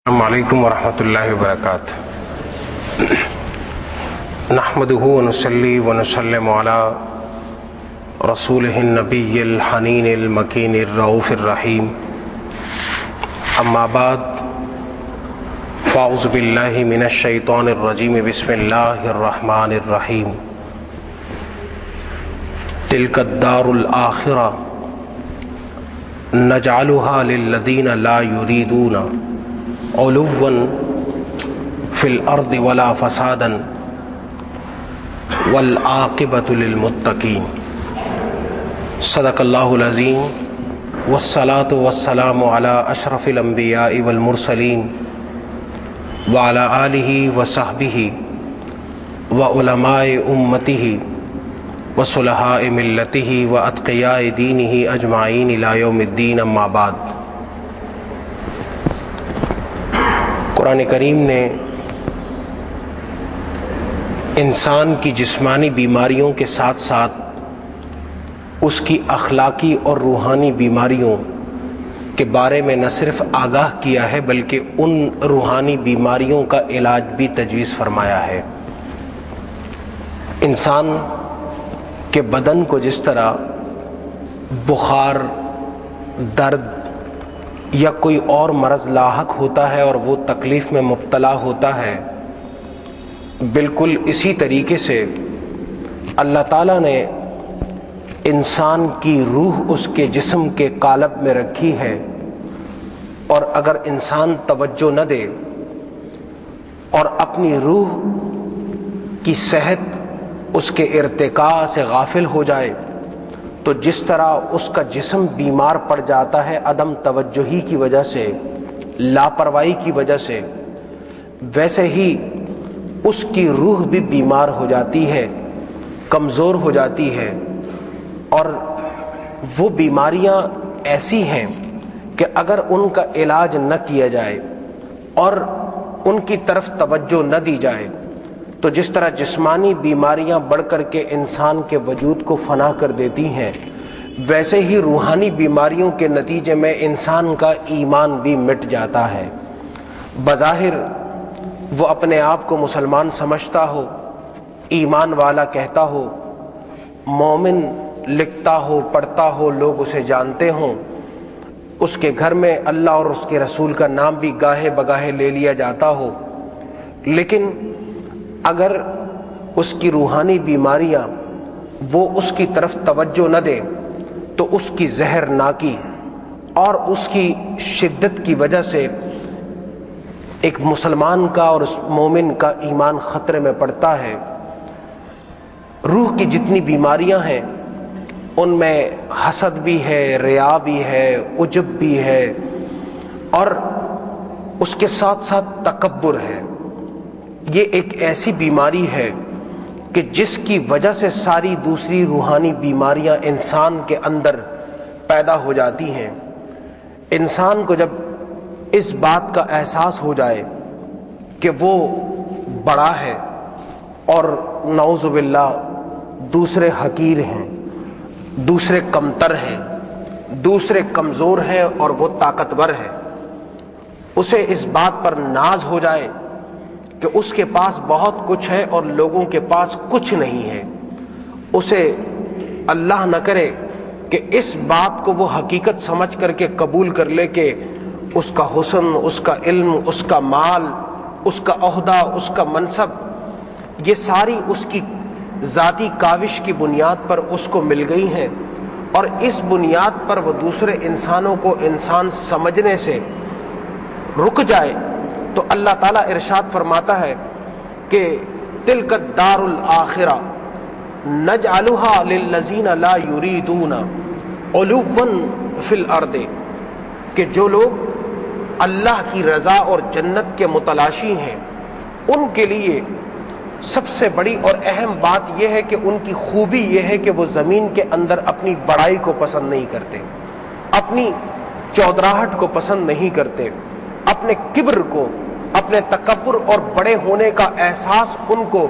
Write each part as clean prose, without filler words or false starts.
السلام علیکم ورحمۃ اللہ وبرکاتہ۔ نحمدہ ونصلی ونسلم علی رسولہ النبی الحنین المکین الرؤوف الرحیم، اما بعد فاعوذ باللہ من الشیطان الرجیم، بسم اللہ الرحمن الرحیم۔ تلک الدار الآخرہ نجعلها للذین لا یریدون علوا فی الارض ولا فسادا والعاقبۃ للمتقین۔ صدق اللہ العظیم، والصلاۃ والسلام علی اشرف الانبیاء والمرسلین وعلی آلہ وصحبہ وعلماء امتہ وصلحاء ملتہ واتقیاء دینہ اجمعین الی یوم الدین، اما بعد۔ قرآن کریم نے انسان کی جسمانی بیماریوں کے ساتھ ساتھ اس کی اخلاقی اور روحانی بیماریوں کے بارے میں نہ صرف آگاہ کیا ہے بلکہ ان روحانی بیماریوں کا علاج بھی تجویز فرمایا ہے۔ انسان کے بدن کو جس طرح بخار، درد یا کوئی اور مرض لاحق ہوتا ہے اور وہ تکلیف میں مبتلا ہوتا ہے، بالکل اسی طریقے سے اللہ تعالیٰ نے انسان کی روح اس کے جسم کے قالب میں رکھی ہے، اور اگر انسان توجہ نہ دے اور اپنی روح کی صحت اس کے ارتقاء سے غافل ہو جائے تو جس طرح اس کا جسم بیمار پڑ جاتا ہے عدم توجہی کی وجہ سے، لاپرواہی کی وجہ سے، ویسے ہی اس کی روح بھی بیمار ہو جاتی ہے، کمزور ہو جاتی ہے، اور وہ بیماریاں ایسی ہیں کہ اگر ان کا علاج نہ کیا جائے اور ان کی طرف توجہ نہ دی جائے تو جس طرح جسمانی بیماریاں بڑھ کر کے انسان کے وجود کو فنا کر دیتی ہیں، ویسے ہی روحانی بیماریوں کے نتیجے میں انسان کا ایمان بھی مٹ جاتا ہے۔ بظاہر وہ اپنے آپ کو مسلمان سمجھتا ہو، ایمان والا کہتا ہو، مومن لکھتا ہو، پڑھتا ہو، لوگ اسے جانتے ہوں، اس کے گھر میں اللہ اور اس کے رسول کا نام بھی گاہے بگاہے لے لیا جاتا ہو، لیکن اگر اس کی روحانی بیماریاں وہ اس کی طرف توجہ نہ دے تو اس کی زہرناکی اور اس کی شدت کی وجہ سے ایک مسلمان کا اور اس مومن کا ایمان خطرے میں پڑتا ہے۔ روح کی جتنی بیماریاں ہیں ان میں حسد بھی ہے، ریا بھی ہے، عجب بھی ہے، اور اس کے ساتھ ساتھ تکبر ہے۔ یہ ایک ایسی بیماری ہے کہ جس کی وجہ سے ساری دوسری روحانی بیماریاں انسان کے اندر پیدا ہو جاتی ہیں۔ انسان کو جب اس بات کا احساس ہو جائے کہ وہ بڑا ہے اور نعوذ باللہ دوسرے حقیر ہیں، دوسرے کمتر ہیں، دوسرے کمزور ہیں اور وہ طاقتور ہے، اسے اس بات پر ناز ہو جائے کہ اس کے پاس بہت کچھ ہے اور لوگوں کے پاس کچھ نہیں ہے، اسے اللہ نہ کرے کہ اس بات کو وہ حقیقت سمجھ کر کے قبول کر لے کہ اس کا حسن، اس کا علم، اس کا مال، اس کا عہدہ، اس کا منصب، یہ ساری اس کی ذاتی کاوش کی بنیاد پر اس کو مل گئی ہیں، اور اس بنیاد پر وہ دوسرے انسانوں کو انسان سمجھنے سے رک جائے تو اللہ تعالیٰ ارشاد فرماتا ہے کہ تلک الدار الآخرہ نجعلها للذین لا یریدون علوا فی الارض، کہ جو لوگ اللہ کی رضا اور جنت کے متلاشی ہیں ان کے لیے سب سے بڑی اور اہم بات یہ ہے کہ ان کی خوبی یہ ہے کہ وہ زمین کے اندر اپنی بڑائی کو پسند نہیں کرتے، اپنی چودراہٹ کو پسند نہیں کرتے، اپنے کبر کو، اپنے تکبر اور بڑے ہونے کا احساس ان کو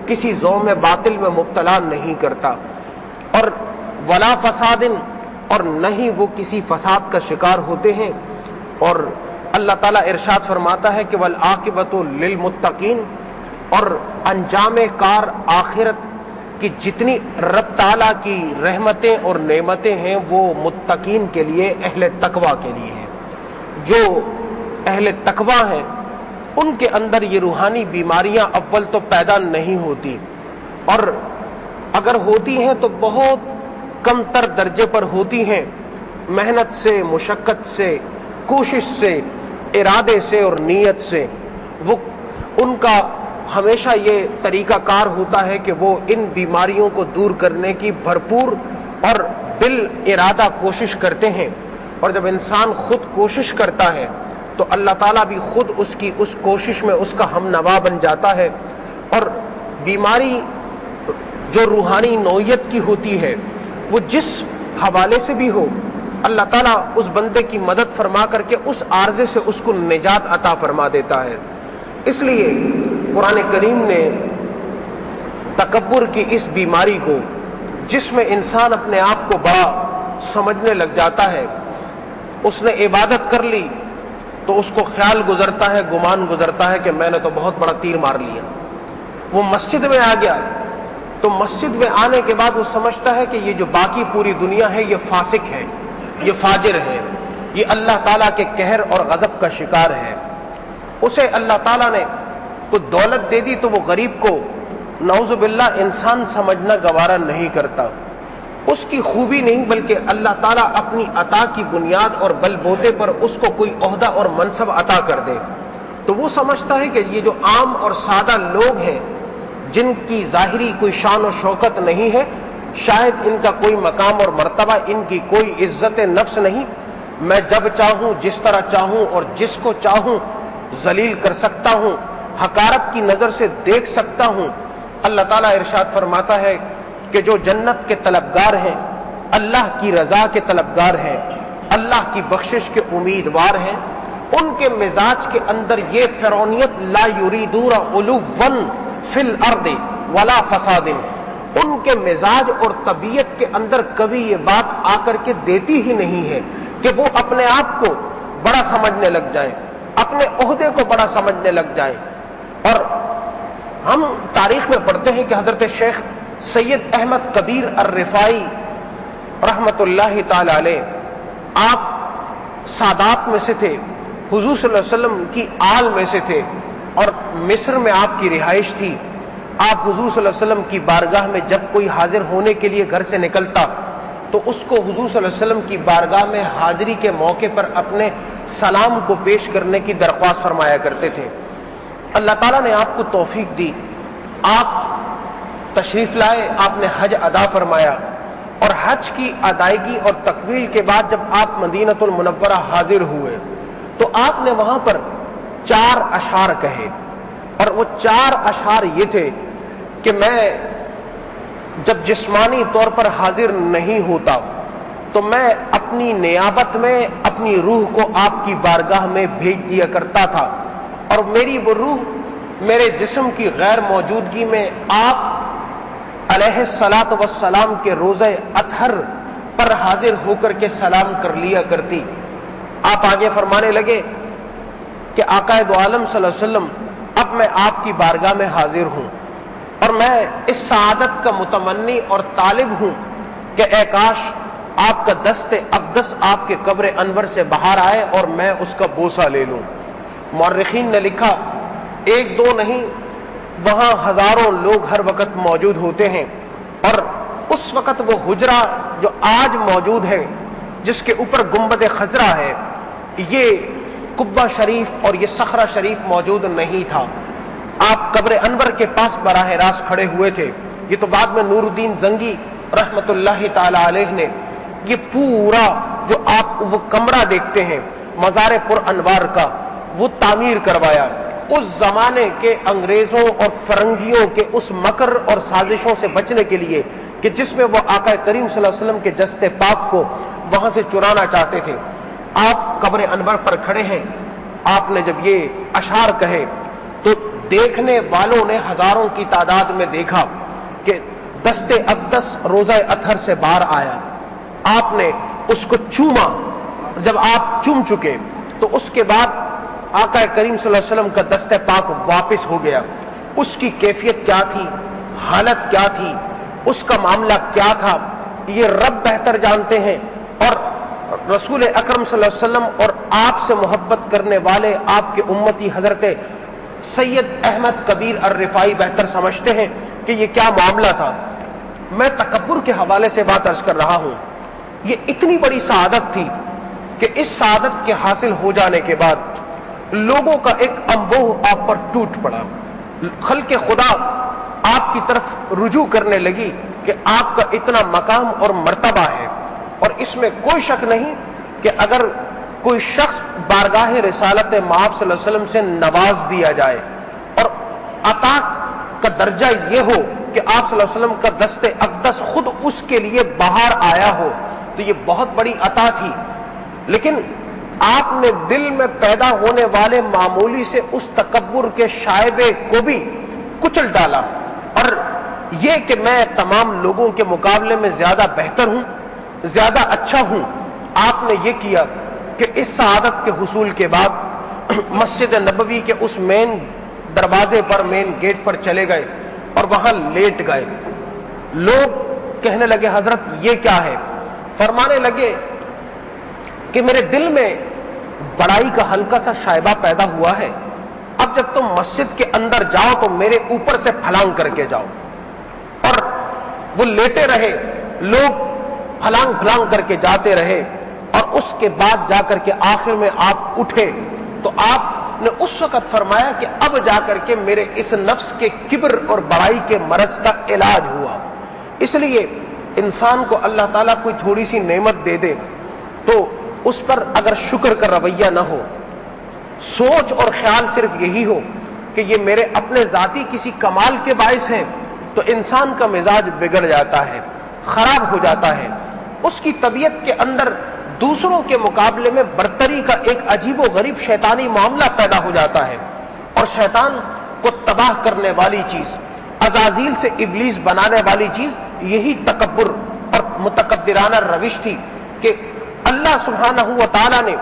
کسی ذوم باطل میں مبتلا نہیں کرتا، اور ولا فساد، اور نہ ہی وہ کسی فساد کا شکار ہوتے ہیں، اور اللہ تعالیٰ ارشاد فرماتا ہے کہ والعاقبۃ للمتقین، اور انجام کار آخرت کی جتنی رب تعالیٰ کی رحمتیں اور نعمتیں ہیں وہ متقین کے لیے، اہل تقوی کے لیے ہیں۔ جو اہل تقوی ہیں ان کے اندر یہ روحانی بیماریاں اول تو پیدا نہیں ہوتی، اور اگر ہوتی ہیں تو بہت کم تر درجے پر ہوتی ہیں، محنت سے، مشقت سے، کوشش سے، ارادے سے اور نیت سے۔ وہ ان کا ہمیشہ یہ طریقہ کار ہوتا ہے کہ وہ ان بیماریوں کو دور کرنے کی بھرپور اور بالارادہ کوشش کرتے ہیں، اور جب انسان خود کوشش کرتا ہے تو اللہ تعالیٰ بھی خود اس کی اس کوشش میں اس کا ہم نوا بن جاتا ہے۔ اور بیماری جو روحانی نوعیت کی ہوتی ہے وہ جس حوالے سے بھی ہو، اللہ تعالیٰ اس بندے کی مدد فرما کر کے اس عارضے سے اس کو نجات عطا فرما دیتا ہے۔ اس لیے قرآن کریم نے تکبر کی اس بیماری کو، جس میں انسان اپنے آپ کو بڑا سمجھنے لگ جاتا ہے، اس نے عبادت کر لی تو اس کو خیال گزرتا ہے، گمان گزرتا ہے کہ میں نے تو بہت بڑا تیر مار لیا۔ وہ مسجد میں آ گیا تو مسجد میں آنے کے بعد وہ سمجھتا ہے کہ یہ جو باقی پوری دنیا ہے یہ فاسق ہے، یہ فاجر ہے، یہ اللہ تعالیٰ کے قہر اور غضب کا شکار ہے۔ اسے اللہ تعالیٰ نے کوئی دولت دے دی تو وہ غریب کو نعوذ باللہ انسان سمجھنا گوارا نہیں کرتا، اس کی خوبی نہیں بلکہ اللہ تعالیٰ اپنی عطا کی بنیاد اور بل بوتے پر اس کو کوئی عہدہ اور منصب عطا کر دے تو وہ سمجھتا ہے کہ یہ جو عام اور سادہ لوگ ہیں جن کی ظاہری کوئی شان و شوکت نہیں ہے، شاید ان کا کوئی مقام اور مرتبہ، ان کی کوئی عزت نفس نہیں، میں جب چاہوں جس طرح چاہوں اور جس کو چاہوں ذلیل کر سکتا ہوں، حقارت کی نظر سے دیکھ سکتا ہوں۔ اللہ تعالیٰ ارشاد فرماتا ہے کہ جو جنت کے طلبگار ہیں، اللہ کی رضا کے طلبگار ہیں، اللہ کی بخشش کے امیدوار ہیں، ان کے مزاج کے اندر یہ فرعونیت لا یریدون علوا فی الارض ولا فساد، ان کے مزاج اور طبیعت کے اندر کبھی یہ بات آ کر کے دیتی ہی نہیں ہے کہ وہ اپنے آپ کو بڑا سمجھنے لگ جائیں، اپنے عہدے کو بڑا سمجھنے لگ جائیں۔ اور ہم تاریخ میں پڑھتے ہیں کہ حضرت شیخ سید احمد کبیر الرفاعی رحمۃ اللہ تعالی علیہ، آپ سادات میں سے تھے، حضور صلی اللہ علیہ وسلم کی آل میں سے تھے، اور مصر میں آپ کی رہائش تھی۔ آپ حضور صلی اللہ علیہ وسلم کی بارگاہ میں جب کوئی حاضر ہونے کے لیے گھر سے نکلتا تو اس کو حضور صلی اللہ علیہ وسلم کی بارگاہ میں حاضری کے موقع پر اپنے سلام کو پیش کرنے کی درخواست فرمایا کرتے تھے۔ اللہ تعالیٰ نے آپ کو توفیق دی، آپ تشریف لائے، آپ نے حج ادا فرمایا، اور حج کی ادائیگی اور تکمیل کے بعد جب آپ مدینۃ المنورہ حاضر ہوئے تو آپ نے وہاں پر 4 اشعار کہے، اور وہ 4 اشعار یہ تھے کہ میں جب جسمانی طور پر حاضر نہیں ہوتا تو میں اپنی نیابت میں اپنی روح کو آپ کی بارگاہ میں بھیج دیا کرتا تھا، اور میری وہ روح میرے جسم کی غیر موجودگی میں آپ علیہ الصلاۃ والسلام کے روزہ اطہر پر حاضر ہو کر کے سلام کر لیا کرتی۔ آپ آگے فرمانے لگے کہ آقا دو عالم صلی اللہ علیہ وسلم اب میں آپ کی بارگاہ میں حاضر ہوں، اور میں اس سعادت کا متمنی اور طالب ہوں کہ اے کاش آپ کا دست اقدس آپ کے قبر انور سے باہر آئے اور میں اس کا بوسہ لے لوں۔ مورخین نے لکھا 1-2 نہیں، وہاں ہزاروں لوگ ہر وقت موجود ہوتے ہیں، اور اس وقت وہ حجرہ جو آج موجود ہے جس کے اوپر گنبد خضرا ہے، یہ قبہ شریف اور یہ صخرہ شریف موجود نہیں تھا۔ آپ قبر انور کے پاس براہ راست کھڑے ہوئے تھے۔ یہ تو بعد میں نور الدین زنگی رحمت اللہ تعالی علیہ نے یہ پورا جو آپ وہ کمرہ دیکھتے ہیں مزار پر انوار کا، وہ تعمیر کروایا۔ اس زمانے کے انگریزوں اور فرنگیوں کے اس مکر اور سازشوں سے بچنے کے لیے کہ جس میں وہ آقا کریم صلی اللہ علیہ وسلم کے جسد پاک کو وہاں سے چرانا چاہتے تھے، آپ قبر انور پر کھڑے ہیں۔ آپ نے جب یہ اشعار کہے تو دیکھنے والوں نے ہزاروں کی تعداد میں دیکھا کہ دست اقدس روزہ اطہر سے باہر آیا۔ آپ نے اس کو چوما، جب آپ چوم چکے تو اس کے بعد آقا کریم صلی اللہ علیہ وسلم کا دست پاک واپس ہو گیا، اس کی کیفیت کیا تھی، حالت کیا تھی، اس کا معاملہ کیا تھا، یہ رب بہتر جانتے ہیں، اور رسول اکرم صلی اللہ علیہ وسلم اور آپ سے محبت کرنے والے آپ کے امتی حضرت سید احمد کبیر الرفاعی بہتر سمجھتے ہیں کہ یہ کیا معاملہ تھا۔ میں تکبر کے حوالے سے بات عرض کر رہا ہوں، یہ اتنی بڑی سعادت تھی کہ اس سعادت کے حاصل ہو جانے کے بعد لوگوں کا ایک انبوہ آپ پر ٹوٹ پڑا، خلق خدا آپ کی طرف رجوع کرنے لگی کہ آپ کا اتنا مقام اور مرتبہ ہے، اور اس میں کوئی شک نہیں کہ اگر کوئی شخص بارگاہ رسالت مآب صلی اللہ علیہ وسلم سے نواز دیا جائے اور عطا کا درجہ یہ ہو کہ آپ صلی اللہ علیہ وسلم کا دست اقدس خود اس کے لیے باہر آیا ہو تو یہ بہت بڑی عطا تھی، لیکن آپ نے دل میں پیدا ہونے والے معمولی سے اس تکبر کے شائبے کو بھی کچل ڈالا، اور یہ کہ میں تمام لوگوں کے مقابلے میں زیادہ بہتر ہوں، زیادہ اچھا ہوں، آپ نے یہ کیا کہ اس سعادت کے حصول کے بعد مسجد نبوی کے اس مین دروازے پر، مین گیٹ پر چلے گئے اور وہاں لیٹ گئے۔ لوگ کہنے لگے حضرت یہ کیا ہے؟ فرمانے لگے کہ میرے دل میں بڑائی کا ہلکا سا شائبہ پیدا ہوا ہے، اب جب تم مسجد کے اندر جاؤ تو میرے اوپر سے پھلانگ کر کے جاؤ۔ اور وہ لیٹے رہے، لوگ پھلانگ پھلانگ کر کے جاتے رہے، اور اس کے بعد جا کر کے آخر میں آپ اٹھے تو آپ نے اس وقت فرمایا کہ اب جا کر کے میرے اس نفس کے کبر اور بڑائی کے مرض کا علاج ہوا۔ اس لیے انسان کو اللہ تعالیٰ کوئی تھوڑی سی نعمت دے دے تو اس پر اگر شکر کا رویہ نہ ہو، سوچ اور خیال صرف یہی ہو کہ یہ میرے اپنے ذاتی کسی کمال کے باعث ہے، تو انسان کا مزاج بگڑ جاتا ہے، خراب ہو جاتا ہے، اس کی طبیعت کے اندر دوسروں کے مقابلے میں برتری کا ایک عجیب و غریب شیطانی معاملہ پیدا ہو جاتا ہے، اور شیطان کو تباہ کرنے والی چیز، عزازیل سے ابلیس بنانے والی چیز یہی تکبر اور متکبرانہ روش تھی کہ اللہ سبحانہ و تعالیٰ نے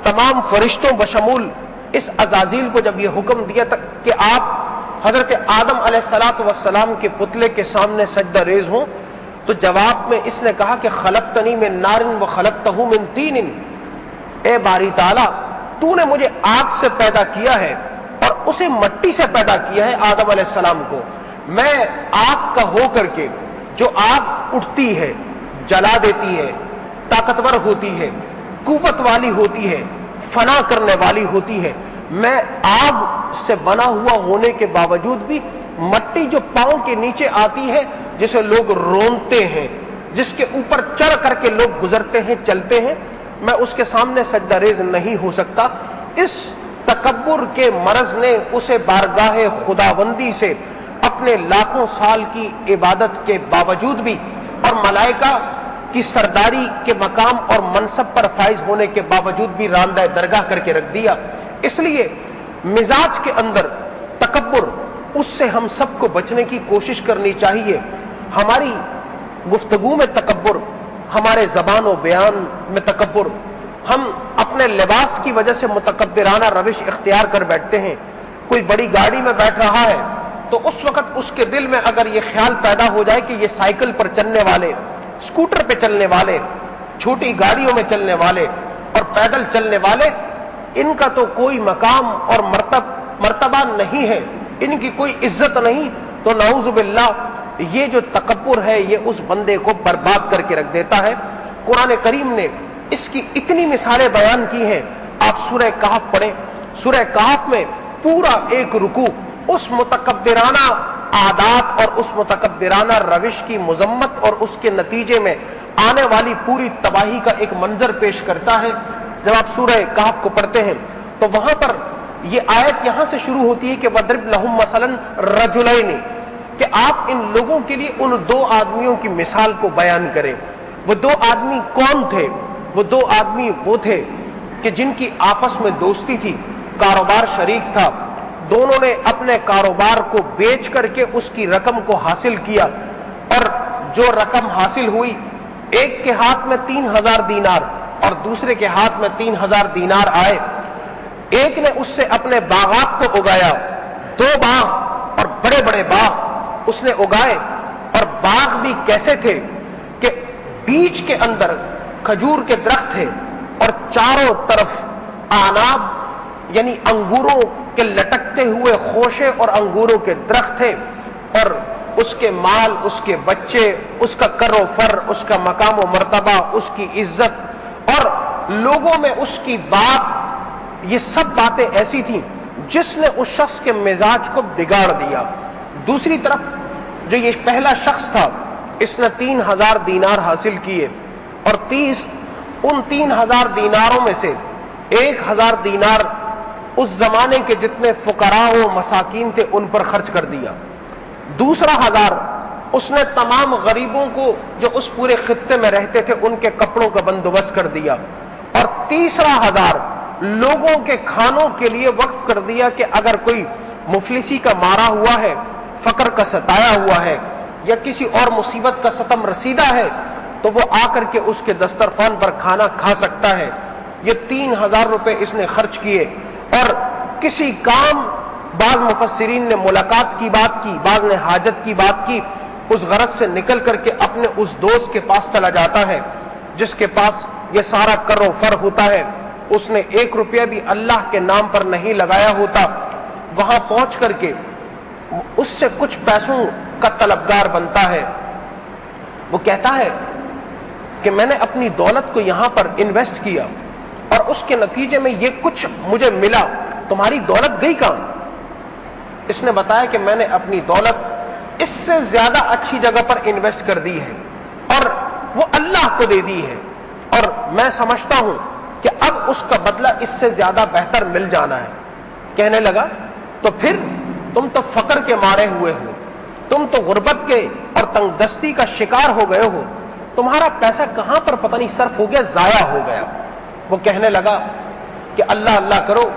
تمام فرشتوں بشمول اس عزازیل کو جب یہ حکم دیا تھا کہ آپ حضرت آدم علیہ السلام کے پتلے کے سامنے سجدہ ریز ہوں، تو جواب میں اس نے کہا کہ خلقتنی من نار و خلقتہ من طین، اے باری تعالیٰ تو نے مجھے آگ سے پیدا کیا ہے اور اسے مٹی سے پیدا کیا ہے آدم علیہ السلام کو، میں آگ کا ہو کر کے جو آگ اٹھتی ہے، جلا دیتی ہے، طاقتور ہوتی ہے، قوت والی ہوتی ہے، فنا کرنے والی ہوتی ہے، میں آگ سے بنا ہوا ہونے کے باوجود بھی مٹی جو پاؤں کے نیچے آتی ہے، جسے لوگ رونتے ہیں، جس کے اوپر چڑھ کر کے لوگ گزرتے ہیں، چلتے ہیں، میں اس کے سامنے سجدہ ریز نہیں ہو سکتا۔ اس تکبر کے مرض نے اسے بارگاہ خداوندی سے اپنے لاکھوں سال کی عبادت کے باوجود بھی اور ملائکہ کی سرداری کے مقام اور منصب پر فائز ہونے کے باوجود بھی راندہ درگاہ کر کے رکھ دیا۔ اس لیے مزاج کے اندر تکبر، اس سے ہم سب کو بچنے کی کوشش کرنی چاہیے۔ ہماری گفتگو میں تکبر، ہمارے زبان و بیان میں تکبر، ہم اپنے لباس کی وجہ سے متکبرانہ روش اختیار کر بیٹھتے ہیں۔ کوئی بڑی گاڑی میں بیٹھ رہا ہے تو اس وقت اس کے دل میں اگر یہ خیال پیدا ہو جائے کہ یہ سائیکل پر چلنے والے، اسکوٹر پہ چلنے والے، چھوٹی گاڑیوں میں چلنے والے اور پیدل چلنے والے، ان کا تو کوئی مقام اور مرتبہ نہیں ہے، ان کی کوئی عزت نہیں، تو نعوذ باللہ یہ جو تکبر ہے یہ اس بندے کو برباد کر کے رکھ دیتا ہے۔ قرآن کریم نے اس کی اتنی مثالیں بیان کی ہیں، آپ سورہ کہف پڑھیں، سورہ کہف میں پورا ایک رکوع اس متکبرانہ عادات اور اس متکبرانہ روش کی مذمت اور اس کے نتیجے میں آنے والی پوری تباہی کا ایک منظر پیش کرتا ہے۔ جب آپ سورہ کہف کو پڑھتے ہیں تو وہاں پر یہ آیت یہاں سے شروع ہوتی ہے کہ وَضْرِبْ لَهُمْ مَثَلًا رَجُلَيْنِ، کہ آپ ان لوگوں کے لیے ان دو آدمیوں کی مثال کو بیان کریں۔ وہ دو آدمی کون تھے؟ وہ دو آدمی وہ تھے کہ جن کی آپس میں دوستی تھی، کاروبار شریک تھا، دونوں نے اپنے کاروبار کو بیچ کر کے اس کی رقم کو حاصل کیا، اور جو رقم حاصل ہوئی ایک کے ہاتھ میں 3000 دینار اور دوسرے کے ہاتھ میں 3000 دینار آئے، ایک نے اس سے اپنے باغات کو اگایا، 2 باغ اور بڑے بڑے باغ اس نے اگائے، اور باغ بھی کیسے تھے کہ بیچ کے اندر کھجور کے درخت تھے اور چاروں طرف آناب یعنی انگوروں کے لٹکتے ہوئے خوشے اور انگوروں کے درخت تھے، اور اس کے مال، اس کے بچے، اس کا کر و فر، اس کا مقام و مرتبہ، اس کی عزت اور لوگوں میں اس کی بات، یہ سب باتیں ایسی تھیں جس نے اس شخص کے مزاج کو بگاڑ دیا۔ دوسری طرف جو یہ پہلا شخص تھا، اس نے 3000 دینار حاصل کیے، اور ان 3000 دیناروں میں سے 1000 دینار اس زمانے کے جتنے فقراء و مساکین تھے ان پر خرچ کر دیا۔ دوسرا 1000 اس نے تمام غریبوں کو جو اس پورے خطے میں رہتے تھے ان کے کپڑوں کا بندوبست کر دیا، اور تیسرا 1000 لوگوں کے کھانوں کے لیے وقف کر دیا کہ اگر کوئی مفلسی کا مارا ہوا ہے، فقر کا ستایا ہوا ہے، یا کسی اور مصیبت کا ستم رسیدہ ہے تو وہ آ کر کے اس کے دسترخوان پر کھانا کھا سکتا ہے۔ یہ 3000 روپے اس نے خرچ کیے، اور کسی کام، بعض مفسرین نے ملاقات کی بات کی، بعض نے حاجت کی بات کی، اس غرض سے نکل کر کے اپنے اس دوست کے پاس چلا جاتا ہے جس کے پاس یہ سارا کر و فر ہوتا ہے۔ اس نے 1 روپیہ بھی اللہ کے نام پر نہیں لگایا ہوتا، وہاں پہنچ کر کے اس سے کچھ پیسوں کا طلبگار بنتا ہے۔ وہ کہتا ہے کہ میں نے اپنی دولت کو یہاں پر انویسٹ کیا اور اس کے نتیجے میں یہ کچھ مجھے ملا، تمہاری دولت گئی کہاں؟ اس نے بتایا کہ میں نے اپنی دولت اس سے زیادہ اچھی جگہ پر انویسٹ کر دی ہے اور وہ اللہ کو دے دی ہے، اور میں سمجھتا ہوں کہ اب اس کا بدلہ اس سے زیادہ بہتر مل جانا ہے۔ کہنے لگا تو پھر تم تو فقر کے مارے ہوئے ہو، تم تو غربت کے اور تنگ دستی کا شکار ہو گئے ہو، تمہارا پیسہ کہاں پر پتہ نہیں صرف ہو گیا، ضائع ہو گیا۔ وہ کہنے لگا کہ اللہ اللہ کرو،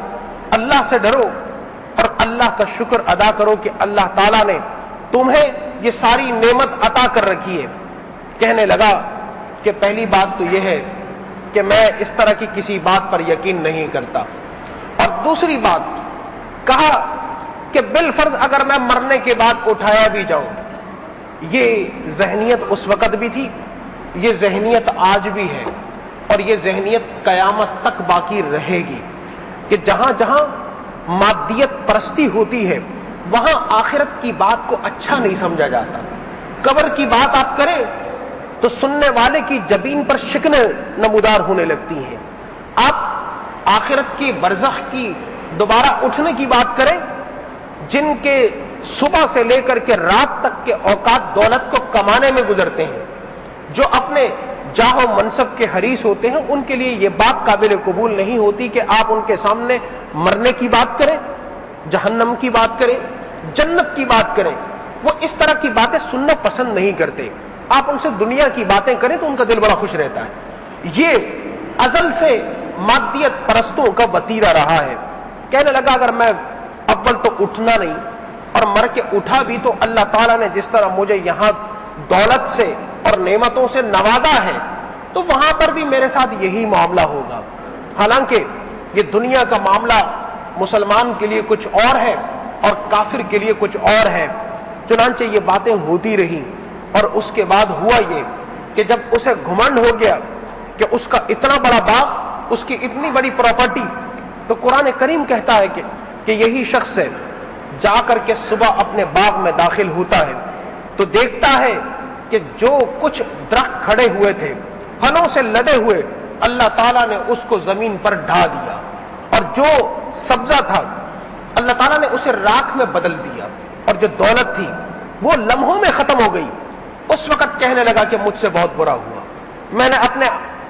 اللہ سے ڈرو اور اللہ کا شکر ادا کرو کہ اللہ تعالیٰ نے تمہیں یہ ساری نعمت عطا کر رکھی ہے۔ کہنے لگا کہ پہلی بات تو یہ ہے کہ میں اس طرح کی کسی بات پر یقین نہیں کرتا، اور دوسری بات کہا کہ بالفرض اگر میں مرنے کے بعد اٹھایا بھی جاؤں، یہ ذہنیت اس وقت بھی تھی، یہ ذہنیت آج بھی ہے، اور یہ ذہنیت قیامت تک باقی رہے گی کہ جہاں جہاں مادیت پرستی ہوتی ہے وہاں آخرت کی بات کو اچھا نہیں سمجھا جاتا۔ قبر کی بات آپ کریں تو سننے والے کی جبین پر شکنیں نمودار ہونے لگتی ہیں۔ آپ آخرت کی برزخ کی دوبارہ اٹھنے کی بات کریں، جن کے صبح سے لے کر کے رات تک کے اوقات دولت کو کمانے میں گزرتے ہیں، جو اپنے جاہ و منصب کے حریص ہوتے ہیں، ان کے لیے یہ بات قابل قبول نہیں ہوتی کہ آپ ان کے سامنے مرنے کی بات کریں، جہنم کی بات کریں، جنت کی بات کریں۔ وہ اس طرح کی باتیں سننا پسند نہیں کرتے۔ آپ ان سے دنیا کی باتیں کریں تو ان کا دل بڑا خوش رہتا ہے۔ یہ ازل سے مادیت پرستوں کا وتیرہ رہا ہے۔ کہنے لگا اگر میں اول تو اٹھنا نہیں، اور مر کے اٹھا بھی تو اللہ تعالیٰ نے جس طرح مجھے یہاں دولت سے اور نعمتوں سے نوازا ہے تو وہاں پر بھی میرے ساتھ یہی معاملہ ہوگا۔ حالانکہ یہ دنیا کا معاملہ مسلمان کے لیے کچھ اور ہے اور کافر کے لیے کچھ اور ہے۔ چنانچہ یہ باتیں ہوتی رہی، اور اس کے بعد ہوا یہ کہ جب اسے گھمنڈ ہو گیا کہ اس کا اتنا بڑا باغ، اس کی اتنی بڑی پراپرٹی، تو قرآن کریم کہتا ہے کہ یہی شخص ہے جا کر کے صبح اپنے باغ میں داخل ہوتا ہے تو دیکھتا ہے کہ جو کچھ درخت کھڑے ہوئے تھے پھلوں سے لدے ہوئے، اللہ تعالیٰ نے اس کو زمین پر ڈھا دیا، اور جو سبزہ تھا اللہ تعالیٰ نے اسے راکھ میں بدل دیا، اور جو دولت تھی وہ لمحوں میں ختم ہو گئی۔ اس وقت کہنے لگا کہ مجھ سے بہت برا ہوا، میں نے اپنے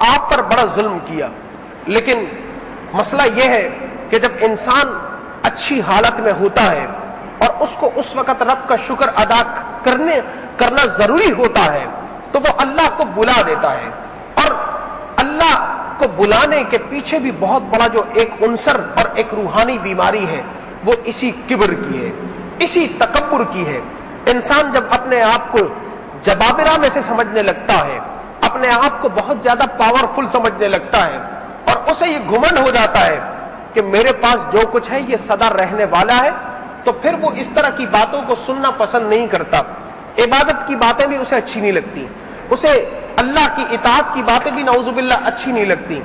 آپ پر بڑا ظلم کیا۔ لیکن مسئلہ یہ ہے کہ جب انسان اچھی حالت میں ہوتا ہے اور اس کو اس وقت رب کا شکر ادا کرنا ضروری ہوتا ہے تو وہ اللہ کو بلا دیتا ہے، اور اللہ کو بلانے کے پیچھے بھی بہت بڑا جو ایک عنصر اور ایک روحانی بیماری ہے وہ اسی کبر کی ہے، اسی تکبر کی ہے۔ انسان جب اپنے آپ کو جبابرہ میں سے سمجھنے لگتا ہے، اپنے آپ کو بہت زیادہ پاورفل سمجھنے لگتا ہے، اور اسے یہ گھمنڈ ہو جاتا ہے کہ میرے پاس جو کچھ ہے یہ سدا رہنے والا ہے، تو پھر وہ اس طرح کی باتوں کو سننا پسند نہیں کرتا. عبادت کی باتیں بھی اسے اچھی نہیں لگتی، اسے اللہ کی اطاعت کی باتیں بھی نعوذ باللہ اچھی نہیں لگتی.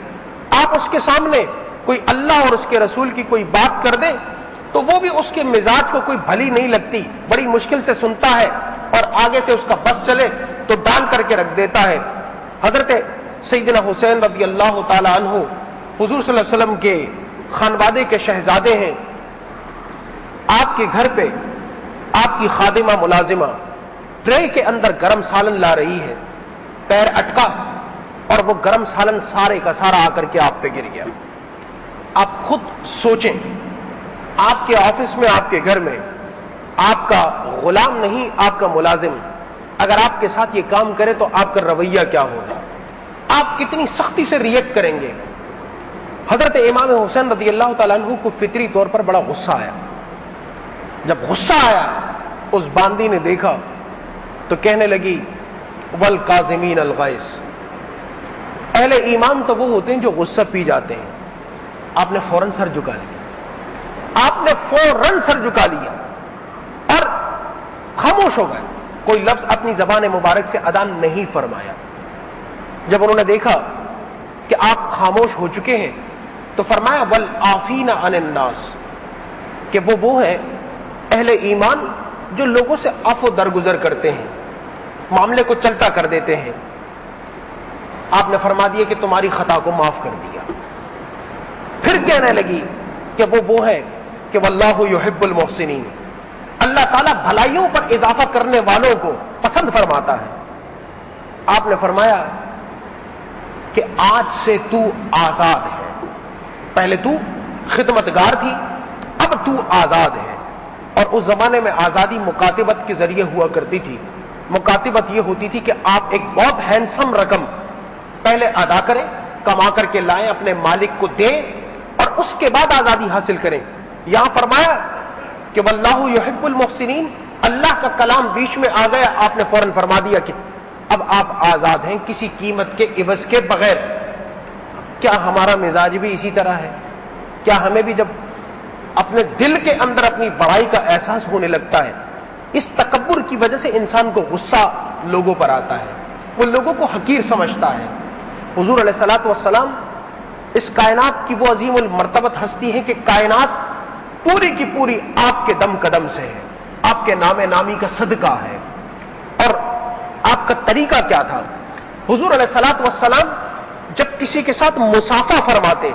آپ اس کے سامنے کوئی اللہ اور اس کے رسول کی کوئی بات کر دیں تو وہ بھی اس کے مزاج کو کوئی بھلی نہیں لگتی، بڑی مشکل سے سنتا ہے، اور آگے سے اس کا بس چلے تو ڈال کر کے رکھ دیتا ہے. حضرت سیدنا حسین رضی اللہ تعالی عنہ حضور صلی اللہ علیہ وسلم کے خانوادے کے شہزادے ہیں. آپ کے گھر پہ آپ کی خادمہ ملازمہ ٹرے کے اندر گرم سالن لا رہی ہے، پیر اٹکا اور وہ گرم سالن سارے کا سارا آ کر کے آپ پہ گر گیا. آپ خود سوچیں، آپ کے آفس میں، آپ کے گھر میں آپ کا غلام نہیں، آپ کا ملازم اگر آپ کے ساتھ یہ کام کرے تو آپ کا رویہ کیا ہوگا؟ آپ کتنی سختی سے ریئیکٹ کریں گے؟ حضرت امام حسین رضی اللہ تعالیٰ عنہ کو فطری طور پر بڑا غصہ آیا. جب غصہ آیا اس باندی نے دیکھا تو کہنے لگی والکاظمین الغیظ، اہل ایمان تو وہ ہوتے ہیں جو غصہ پی جاتے ہیں. آپ نے فوراً سر جھکا لیا، آپ نے فوراً سر جھکا لیا اور خاموش ہو گئے، کوئی لفظ اپنی زبان مبارک سے ادا نہیں فرمایا. جب انہوں نے دیکھا کہ آپ خاموش ہو چکے ہیں تو فرمایا والعافین عن الناس، کہ وہ ہیں اہل ایمان جو لوگوں سے عفو درگزر کرتے ہیں، معاملے کو چلتا کر دیتے ہیں. آپ نے فرما دیا کہ تمہاری خطا کو معاف کر دیا. پھر کہنے لگی کہ وہ ہے کہ واللہ یحب المحسنین، اللہ تعالیٰ بھلائیوں پر اضافہ کرنے والوں کو پسند فرماتا ہے. آپ نے فرمایا کہ آج سے تو آزاد ہے، پہلے تو خدمتگار تھی، اب تو آزاد ہے. اور اس زمانے میں آزادی مکاتبت کے ذریعے ہوا کرتی تھی. مکاتبت یہ ہوتی تھی کہ آپ ایک بہت ہینڈسم رقم پہلے ادا کریں، کما کر کے لائیں، اپنے مالک کو دیں اور اس کے بعد آزادی حاصل کریں. یہاں فرمایا کہ واللہ یحب المحسنین، اللہ کا کلام بیچ میں آ گیا، آپ نے فوراً فرما دیا کہ اب آپ آزاد ہیں کسی قیمت کے عوض کے بغیر. کیا ہمارا مزاج بھی اسی طرح ہے؟ کیا ہمیں بھی جب اپنے دل کے اندر اپنی بڑائی کا احساس ہونے لگتا ہے، اس تکبر کی وجہ سے انسان کو غصہ لوگوں پر آتا ہے، وہ لوگوں کو حقیر سمجھتا ہے. حضور علیہ الصلوۃ والسلام اس کائنات کی وہ عظیم المرتبت ہستی ہے کہ کائنات پوری کی پوری آپ کے دم قدم سے ہے، آپ کے نام نامی کا صدقہ ہے. اور آپ کا طریقہ کیا تھا؟ حضور علیہ الصلوۃ والسلام جب کسی کے ساتھ مصافحہ فرماتے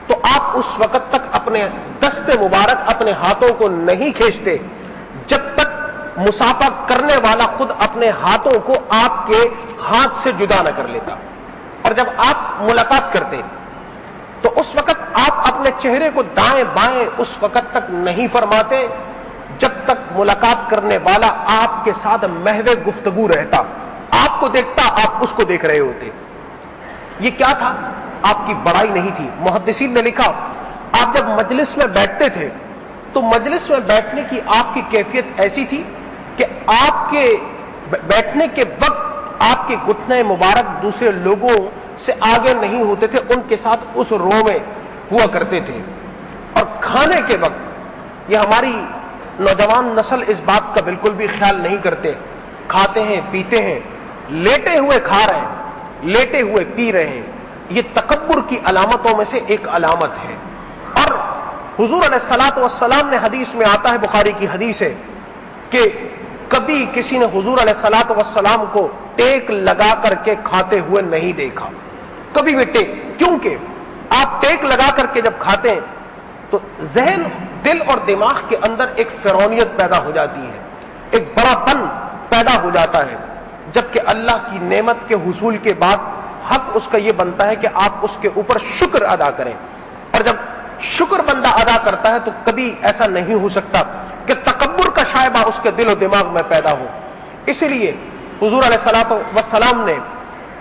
تو آپ اس وقت تک اپنے دست مبارک اپنے ہاتھوں کو نہیں کھینچتے جب تک مصافحہ کرنے والا خود اپنے ہاتھوں کو آپ کے ہاتھ سے جدا نہ کر لیتا. اور جب آپ ملاقات کرتے تو اس وقت آپ اپنے چہرے کو دائیں بائیں اس وقت تک نہیں فرماتے جب تک ملاقات کرنے والا آپ کے ساتھ محو گفتگو رہتا، آپ کو دیکھتا، آپ اس کو دیکھ رہے ہوتے. یہ کیا تھا؟ آپ کی بڑائی نہیں تھی. محدثین نے لکھا آپ جب مجلس میں بیٹھتے تھے تو مجلس میں بیٹھنے کی آپ کی کیفیت ایسی تھی کہ آپ کے بیٹھنے کے وقت آپ کے گھٹنے مبارک دوسرے لوگوں سے آگے نہیں ہوتے تھے، ان کے ساتھ اس رو میں ہوا کرتے تھے. اور کھانے کے وقت یہ ہماری نوجوان نسل اس بات کا بالکل بھی خیال نہیں کرتے، کھاتے ہیں پیتے ہیں، لیٹے ہوئے کھا رہے ہیں، لیٹے ہوئے پی رہے ہیں. یہ تکبر کی علامتوں میں سے ایک علامت ہے. اور حضور علیہ الصلوۃ والسلام نے حدیث میں آتا ہے، بخاری کی حدیث ہے، کہ کبھی کسی نے حضور علیہ الصلوۃ والسلام کو ٹیک لگا کر کے کھاتے ہوئے نہیں دیکھا، کبھی بھی ٹیک. کیونکہ آپ ٹیک لگا کر کے جب کھاتے ہیں تو ذہن، دل اور دماغ کے اندر ایک فرعونیت پیدا ہو جاتی ہے، ایک بڑا پن پیدا ہو جاتا ہے. جبکہ اللہ کی نعمت کے حصول کے بعد حق اس کا یہ بنتا ہے کہ آپ اس کے اوپر شکر ادا کریں. اور جب شکر بندہ ادا کرتا ہے تو کبھی ایسا نہیں ہو سکتا کہ تکبر کا شائبہ اس کے دل و دماغ میں پیدا ہو. اسی لیے حضور علیہ الصلوۃ والسلام نے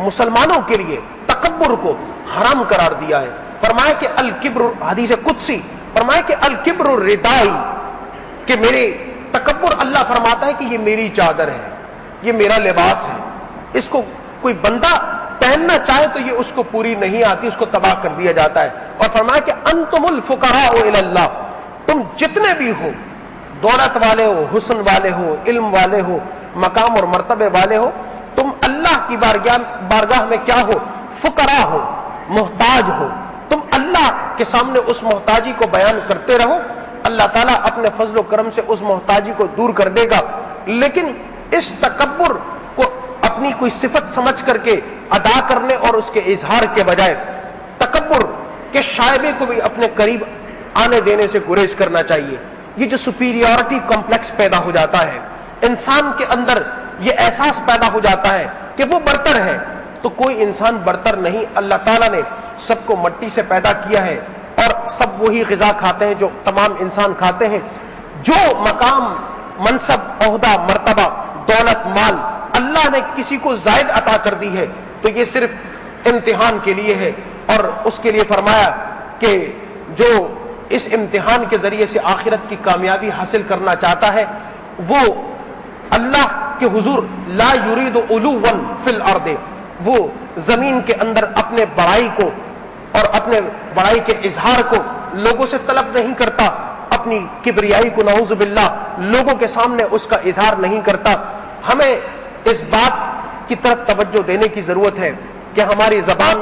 مسلمانوں کے لیے تکبر کو حرام قرار دیا ہے. فرمایا کہ الکبر، حدیث قدسی فرمایا کہ الکبر ردائی، کہ میرے تکبر، اللہ فرماتا ہے کہ یہ میری چادر ہے، یہ میرا لباس ہے، اس کو کوئی بندہ پہننا چاہے تو یہ اس کو پوری نہیں آتی، اس کو تباہ کر دیا جاتا ہے۔ اور فرمایا کہ انتم الفقراء الی اللہ، تم جتنے بھی ہو، دولت والے ہو، حسن والے ہو، علم والے ہو، مقام اور مرتبے والے ہو، تم اللہ کی بارگاہ میں کیا ہو؟ فقراء ہو، محتاج ہو۔ تم اللہ کے سامنے اس محتاجی کو بیان کرتے رہو، اللہ تعالیٰ اپنے فضل و کرم سے اس محتاجی کو دور کر دے گا۔ لیکن اس تکبر کو اپنی کوئی صفت سمجھ کر کے ادا کرنے اور اس کے اظہار کے بجائے تکبر کے شائبے کو بھی اپنے قریب آنے دینے سے گریز کرنا چاہیے۔ یہ جو سپیریورٹی کمپلیکس پیدا ہو جاتا ہے انسان کے اندر، یہ احساس پیدا ہو جاتا ہے کہ وہ برتر ہے، تو کوئی انسان برتر نہیں۔ اللہ تعالیٰ نے سب کو مٹی سے پیدا کیا ہے اور سب وہی غذا کھاتے ہیں جو تمام انسان کھاتے ہیں۔ جو مقام، منصب، عہدہ، مرتبہ، دولت، مال اللہ نے کسی کو زائد عطا کر دی ہے تو یہ صرف امتحان کے لیے ہے، اور اس کے لیے فرمایا کہ جو اس امتحان کے ذریعے سے آخرت کی کامیابی حاصل کرنا چاہتا ہے وہ اللہ کے حضور لا یرید علوا فی الارض، وہ زمین کے اندر اپنے بڑائی کو اور اپنے بڑائی کے اظہار کو لوگوں سے طلب نہیں کرتا، اپنی کبریائی کو نعوذ باللہ لوگوں کے سامنے اس کا اظہار نہیں کرتا۔ ہمیں اس بات کی طرف توجہ دینے کی ضرورت ہے کہ ہماری زبان،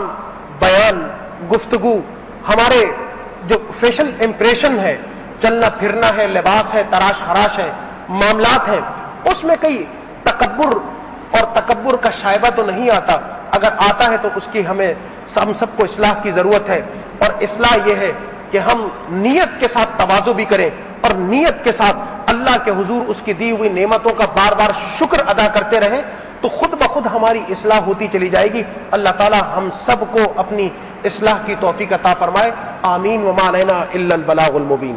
بیان، گفتگو، ہمارے جو فیشل امپریشن ہے، چلنا پھرنا ہے، لباس ہے، تراش خراش ہے، معاملات ہیں، اس میں کئی تکبر اور تکبر کا شائبہ تو نہیں آتا۔ اگر آتا ہے تو اس کی ہم سب کو اصلاح کی ضرورت ہے، اور اصلاح یہ ہے کہ ہم نیت کے ساتھ تواضع بھی کریں اور نیت کے ساتھ اللہ کے حضور اس کی دی ہوئی نعمتوں کا بار بار شکر ادا کرتے رہیں، تو خود بخود ہماری اصلاح ہوتی چلی جائے گی۔ اللہ تعالی ہم سب کو اپنی اصلاح کی توفیق عطا فرمائے، آمین۔ وما علینا الا البلاغ المبین۔